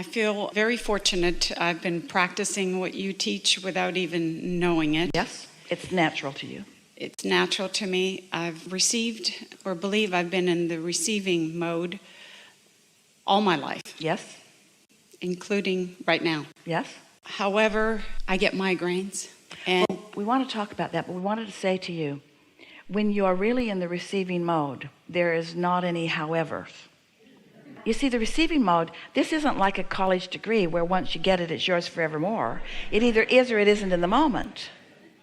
I feel very fortunate. I've been practicing what you teach without even knowing it. Yes, it's natural to you. It's natural to me. I've received, or believe I've been in the receiving mode all my life. Yes. Including right now. Yes. However, I get migraines. And well, we want to talk about that, but we wanted to say to you, when you are really in the receiving mode, there is not any howevers. You see, the receiving mode, this isn't like a college degree where once you get it, it's yours forevermore. It either is or it isn't in the moment.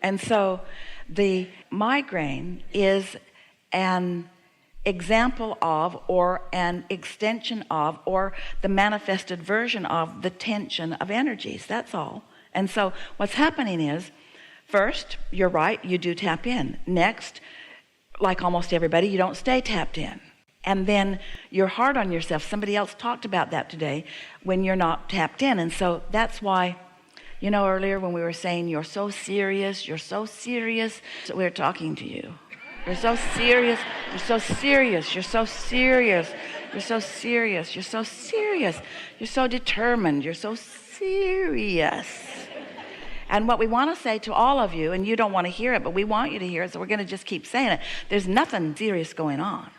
And so the migraine is an example of, or an extension of, or the manifested version of the tension of energies. That's all. And so what's happening is, first, you're right, you do tap in. Next, like almost everybody, you don't stay tapped in. And then you're hard on yourself. Somebody else talked about that today when you're not tapped in. And so that's why, you know, earlier when we were saying you're so serious, so we were talking to you. You're so serious, you're so serious, you're so serious, you're so serious, you're so serious, you're so determined, you're so serious. And what we want to say to all of you, and you don't want to hear it, but we want you to hear it, so we're going to just keep saying it. There's nothing serious going on.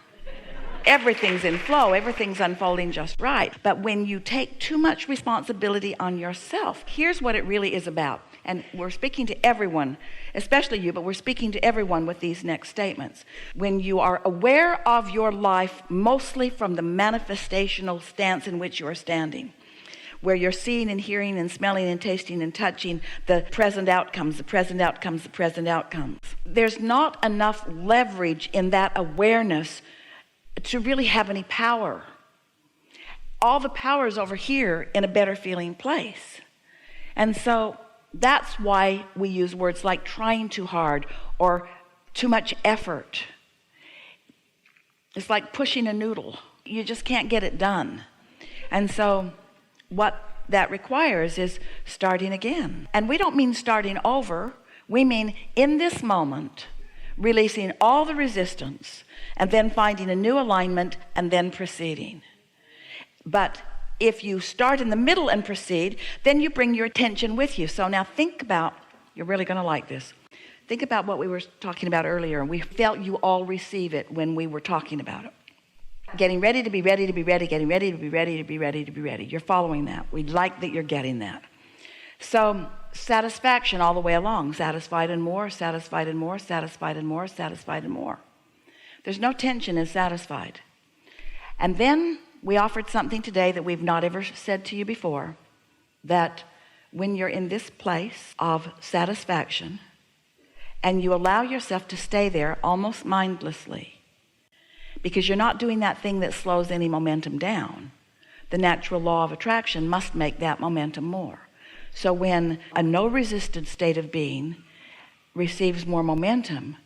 Everything's in flow, everything's unfolding just right. But when you take too much responsibility on yourself, here's what it really is about. And we're speaking to everyone, especially you, but we're speaking to everyone with these next statements. When you are aware of your life, mostly from the manifestational stance in which you are standing, where you're seeing and hearing and smelling and tasting and touching the present outcomes, the present outcomes, the present outcomes. There's not enough leverage in that awareness to really have any power. All the power is over here in a better feeling place. And so that's why we use words like trying too hard or too much effort. It's like pushing a noodle. You just can't get it done. And so what that requires is starting again. And we don't mean starting over. We mean in this moment, releasing all the resistance and then finding a new alignment and then proceeding. But if you start in the middle and proceed, then you bring your attention with you. So now think about, you're really going to like this. Think about what we were talking about earlier. We felt you all receive it when we were talking about it. Getting ready to be ready to be ready, getting ready to be ready to be ready to be ready. You're following that. We like that you're getting that. So satisfaction all the way along, satisfied and more, satisfied and more, satisfied and more, satisfied and more. There's no tension in satisfied. And then we offered something today that we've not ever said to you before, that when you're in this place of satisfaction and you allow yourself to stay there almost mindlessly, because you're not doing that thing that slows any momentum down, the natural law of attraction must make that momentum more. So when a no resisted state of being receives more momentum,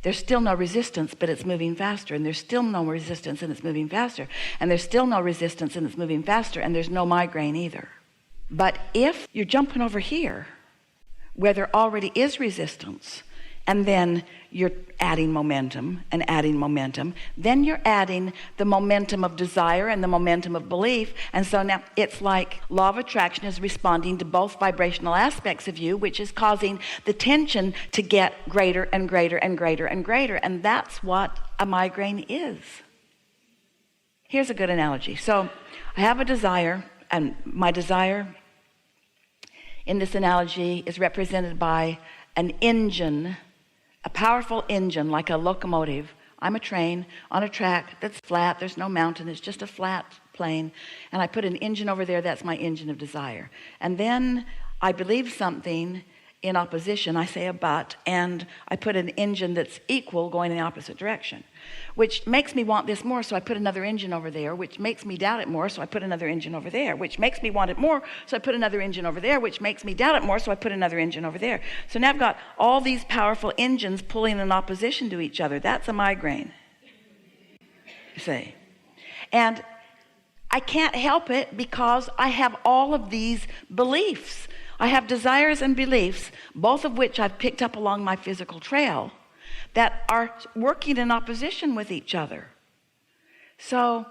there's still no resistance, but it's moving faster, and there's still no resistance and it's moving faster, and there's still no resistance and it's moving faster, and there's no migraine either. But if you're jumping over here where there already is resistance, and then you're adding momentum and adding momentum, then you're adding the momentum of desire and the momentum of belief. And so now it's like law of attraction is responding to both vibrational aspects of you, which is causing the tension to get greater and greater and greater and greater. And that's what a migraine is. Here's a good analogy. So I have a desire, and my desire in this analogy is represented by an engine, a powerful engine, like a locomotive. I'm a train on a track that's flat. There's no mountain. It's just a flat plane. And I put an engine over there. That's my engine of desire. And then I believe something in opposition. I say a but, and I put an engine that's equal going in the opposite direction, which makes me want this more. So I put another engine over there, which makes me doubt it more. So I put another engine over there, which makes me want it more. So I put another engine over there, which makes me doubt it more. So I put another engine over there. So now I've got all these powerful engines pulling in opposition to each other. That's a migraine. You see? And I can't help it because I have all of these beliefs. I have desires and beliefs, both of which I've picked up along my physical trail, that are working in opposition with each other. So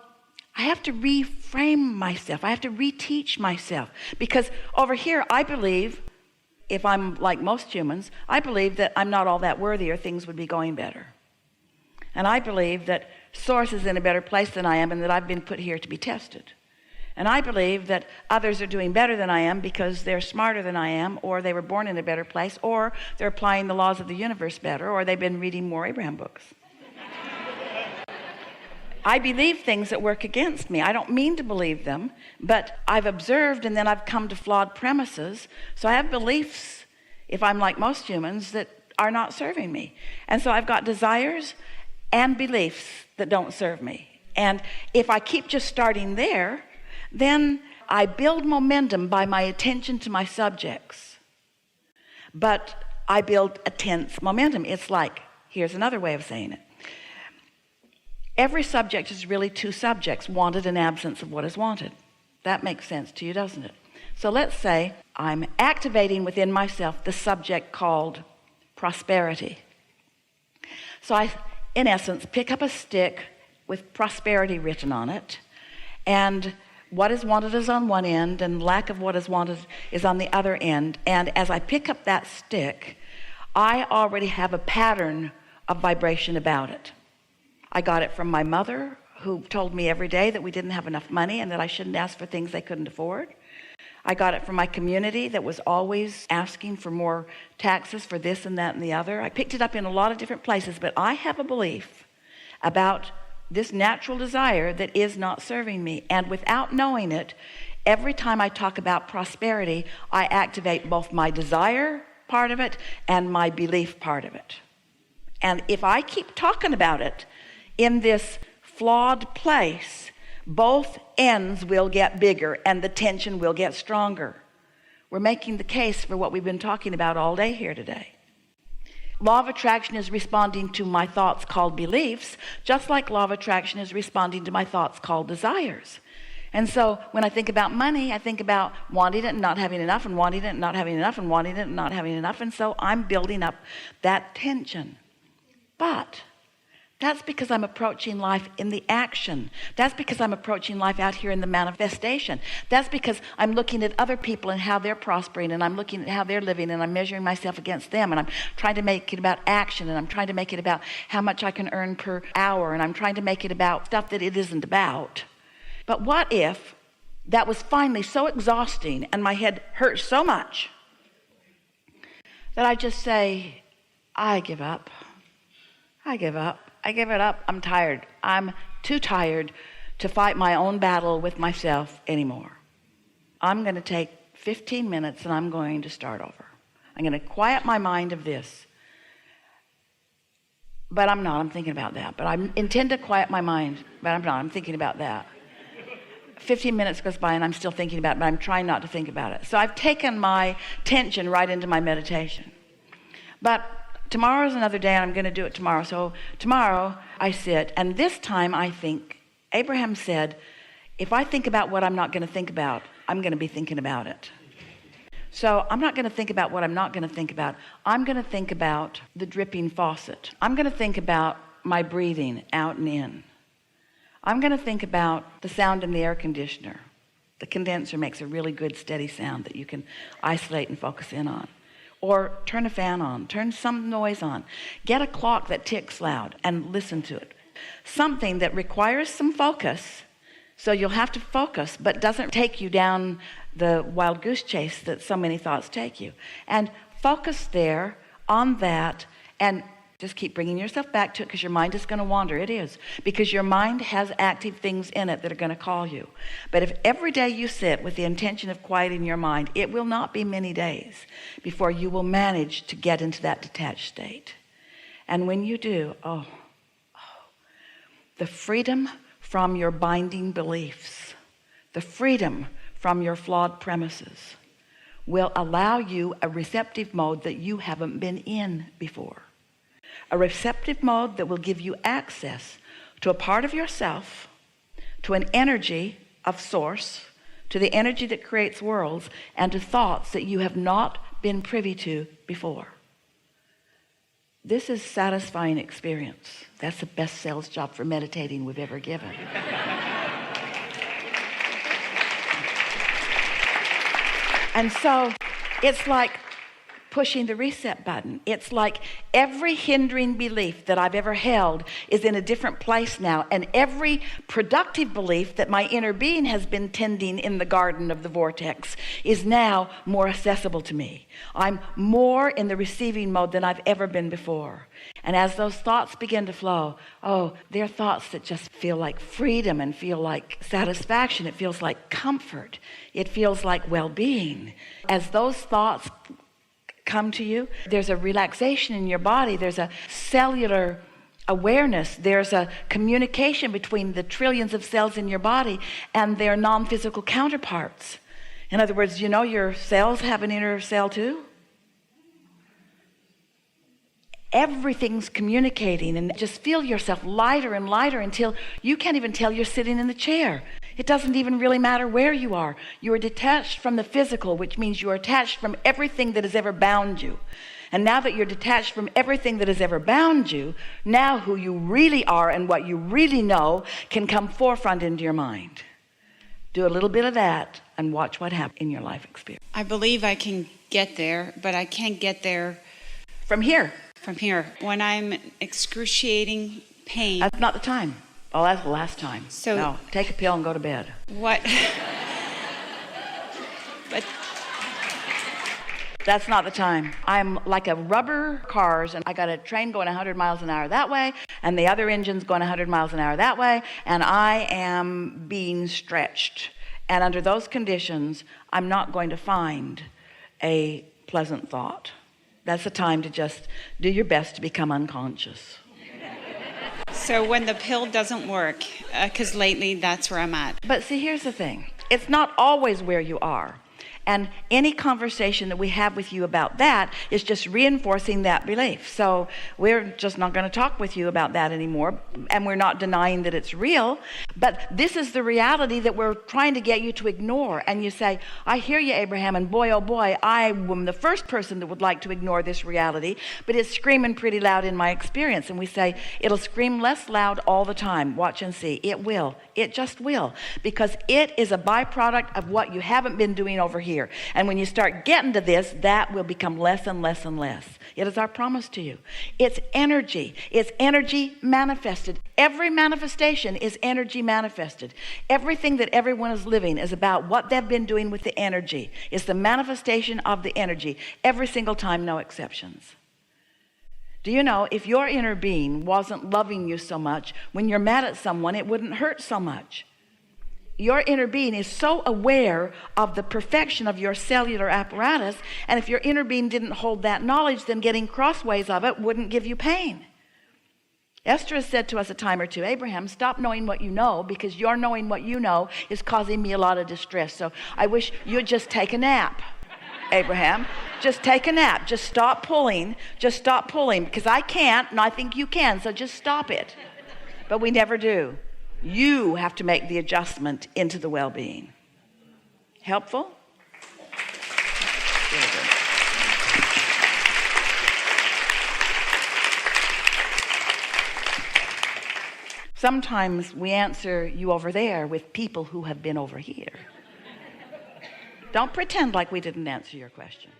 I have to reframe myself. I have to reteach myself. Because over here, I believe, if I'm like most humans, I believe that I'm not all that worthy or things would be going better. And I believe that Source is in a better place than I am and that I've been put here to be tested. And I believe that others are doing better than I am because they're smarter than I am, or they were born in a better place, or they're applying the laws of the universe better, or they've been reading more Abraham books. I believe things that work against me. I don't mean to believe them, but I've observed and then I've come to flawed premises. So I have beliefs, if I'm like most humans, that are not serving me. And so I've got desires and beliefs that don't serve me. And if I keep just starting there, then I build momentum by my attention to my subjects. But I build a tense momentum. It's like, here's another way of saying it. Every subject is really two subjects, wanted and absence of what is wanted. That makes sense to you, doesn't it? So let's say I'm activating within myself the subject called prosperity. So I, in essence, pick up a stick with prosperity written on it, and what is wanted is on one end and lack of what is wanted is on the other end. And as I pick up that stick, I already have a pattern of vibration about it. I got it from my mother, who told me every day that we didn't have enough money and that I shouldn't ask for things they couldn't afford. I got it from my community that was always asking for more taxes for this and that and the other. I picked it up in a lot of different places, but I have a belief about this natural desire that is not serving me. And without knowing it, every time I talk about prosperity, I activate both my desire part of it and my belief part of it. And if I keep talking about it in this flawed place, both ends will get bigger and the tension will get stronger. We're making the case for what we've been talking about all day here today. Law of attraction is responding to my thoughts called beliefs, just like law of attraction is responding to my thoughts called desires. And so when I think about money, I think about wanting it and not having enough, and wanting it and not having enough, and wanting it and not having enough. And so I'm building up that tension. But that's because I'm approaching life in the action. That's because I'm approaching life out here in the manifestation. That's because I'm looking at other people and how they're prospering, and I'm looking at how they're living, and I'm measuring myself against them, and I'm trying to make it about action, and I'm trying to make it about how much I can earn per hour, and I'm trying to make it about stuff that it isn't about. But what if that was finally so exhausting and my head hurt so much that I just say, I give up. I give up. I give it up. I'm tired. I'm too tired to fight my own battle with myself anymore. I'm going to take 15 minutes and I'm going to start over. I'm going to quiet my mind of this. But I'm not. I'm thinking about that. But I intend to quiet my mind. But I'm not. I'm thinking about that. 15 minutes goes by and I'm still thinking about it, but I'm trying not to think about it. So I've taken my tension right into my meditation. But tomorrow's another day and I'm going to do it tomorrow. So tomorrow I sit, and this time I think, Abraham said, if I think about what I'm not going to think about, I'm going to be thinking about it. So I'm not going to think about what I'm not going to think about. I'm going to think about the dripping faucet. I'm going to think about my breathing out and in. I'm going to think about the sound in the air conditioner. The condenser makes a really good steady sound that you can isolate and focus in on. Or turn a fan on, turn some noise on. Get a clock that ticks loud and listen to it. Something that requires some focus, so you'll have to focus, but doesn't take you down the wild goose chase that so many thoughts take you. And focus there on that, and just keep bringing yourself back to it, because your mind is going to wander. It is. Because your mind has active things in it that are going to call you. But if every day you sit with the intention of quieting your mind, it will not be many days before you will manage to get into that detached state. And when you do, the freedom from your binding beliefs, the freedom from your flawed premises will allow you a receptive mode that you haven't been in before. A receptive mode that will give you access to a part of yourself, to an energy of source, to the energy that creates worlds, and to thoughts that you have not been privy to before. This is satisfying experience. That's the best sales job for meditating we've ever given. And so it's like pushing the reset button. It's like every hindering belief that I've ever held is in a different place now, and every productive belief that my inner being has been tending in the garden of the vortex is now more accessible to me. I'm more in the receiving mode than I've ever been before. And as those thoughts begin to flow, oh, they're thoughts that just feel like freedom and feel like satisfaction. It feels like comfort. It feels like well-being. As those thoughts come to you, there's a relaxation in your body. There's a cellular awareness. There's a communication between the trillions of cells in your body and their non-physical counterparts. In other words, you know, your cells have an inner cell too. Everything's communicating, and just feel yourself lighter and lighter until you can't even tell you're sitting in the chair. It doesn't even really matter where you are. You are detached from the physical, which means you are attached from everything that has ever bound you. And now that you're detached from everything that has ever bound you, now who you really are and what you really know can come forefront into your mind. Do a little bit of that and watch what happens in your life experience. I believe I can get there, but I can't get there From here. from here. When I'm in excruciating pain. That's not the time. Oh, that's the last time. So no, take a pill and go to bed. What? But that's not the time. I'm like a rubber cars, and I got a train going 100 miles an hour that way, and the other engine's going 100 miles an hour that way, and I am being stretched. And under those conditions, I'm not going to find a pleasant thought. That's the time to just do your best to become unconscious. so when the pill doesn't work, because lately that's where I'm at. But see, here's the thing. It's not always where you are. And any conversation that we have with you about that is just reinforcing that belief. So we're just not going to talk with you about that anymore. And we're not denying that it's real. But this is the reality that we're trying to get you to ignore. And you say, I hear you, Abraham. And boy, oh boy, I am the first person that would like to ignore this reality. But it's screaming pretty loud in my experience. And we say, it'll scream less loud all the time. Watch and see. It will. It just will. Because it is a byproduct of what you haven't been doing over here. And when you start getting to this, that will become less and less and less. It is our promise to you. It's energy. It's energy manifested. Every manifestation is energy manifested. Everything that everyone is living is about what they've been doing with the energy. It's the manifestation of the energy. Every single time, no exceptions. Do you know, if your inner being wasn't loving you so much, when you're mad at someone, it wouldn't hurt so much. Your inner being is so aware of the perfection of your cellular apparatus, and if your inner being didn't hold that knowledge, then getting crossways of it wouldn't give you pain. Esther has said to us a time or two, Abraham, stop knowing what you know, because your knowing what you know is causing me a lot of distress. So I wish you'd just take a nap, Abraham. Just take a nap. Just stop pulling. Just stop pulling, because I can't, and I think you can, so just stop it. But we never do. You have to make the adjustment into the well-being. Helpful? Very good. Sometimes we answer you over there with people who have been over here. Don't pretend like we didn't answer your question.